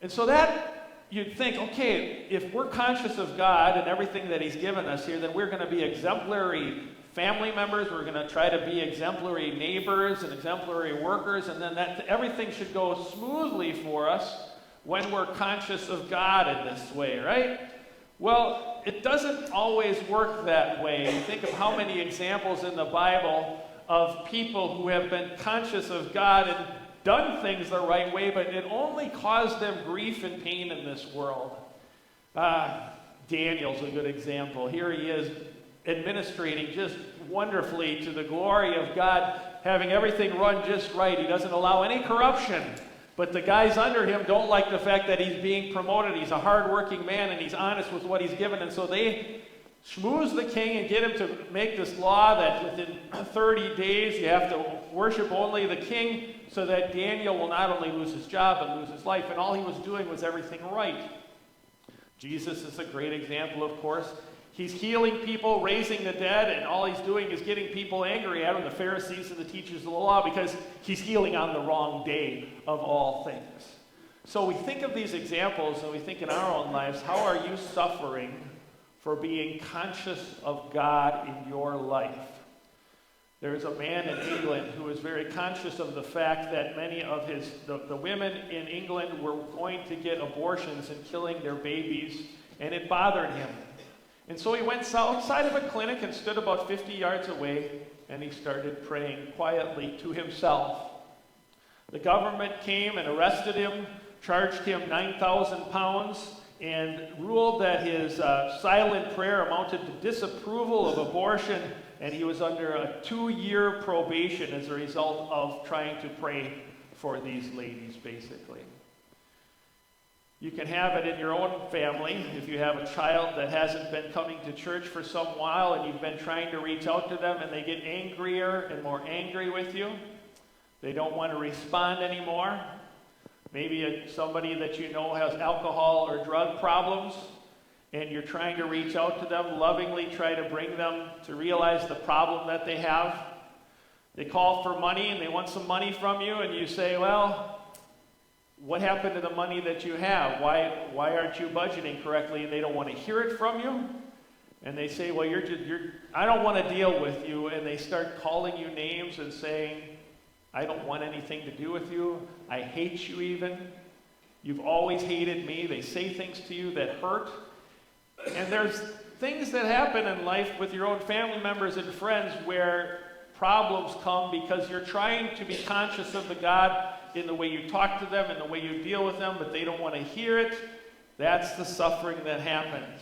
And so that, you'd think, okay, if we're conscious of God and everything that He's given us here, then we're going to be exemplary family members, we're going to try to be exemplary neighbors and exemplary workers, and then that everything should go smoothly for us when we're conscious of God in this way, right? Well, it doesn't always work that way. Think of how many examples in the Bible of people who have been conscious of God and done things the right way, but it only caused them grief and pain in this world. Daniel's a good example. Here he is administrating just wonderfully to the glory of God, having everything run just right. He doesn't allow any corruption. But the guys under him don't like the fact that he's being promoted. He's a hard-working man, and he's honest with what he's given. And so they schmooze the king and get him to make this law that within 30 days you have to worship only the king, so that Daniel will not only lose his job, but lose his life. And all he was doing was everything right. Jesus is a great example, of course. He's healing people, raising the dead, and all he's doing is getting people angry at him, the Pharisees and the teachers of the law, because he's healing on the wrong day of all things. So we think of these examples, and we think in our own lives, how are you suffering for being conscious of God in your life? There's a man in England who is very conscious of the fact that many of the women in England were going to get abortions and killing their babies, and it bothered him. And so he went outside of a clinic and stood about 50 yards away, and he started praying quietly to himself. The government came and arrested him, charged him £9,000, and ruled that his silent prayer amounted to disapproval of abortion, and he was under a 2-year probation as a result of trying to pray for these ladies, basically. You can have it in your own family. If you have a child that hasn't been coming to church for some while and you've been trying to reach out to them and they get angrier and more angry with you, they don't want to respond anymore. Maybe somebody that you know has alcohol or drug problems, and you're trying to reach out to them, lovingly try to bring them to realize the problem that they have. They call for money and they want some money from you, and you say, well, what happened to the money that you have? Why aren't you budgeting correctly? And they don't want to hear it from you. And they say, well, I don't want to deal with you. And they start calling you names and saying, I don't want anything to do with you. I hate you even. You've always hated me. They say things to you that hurt. And there's things that happen in life with your own family members and friends where problems come because you're trying to be conscious of the God in the way you talk to them, in the way you deal with them, but they don't want to hear it. That's the suffering that happens.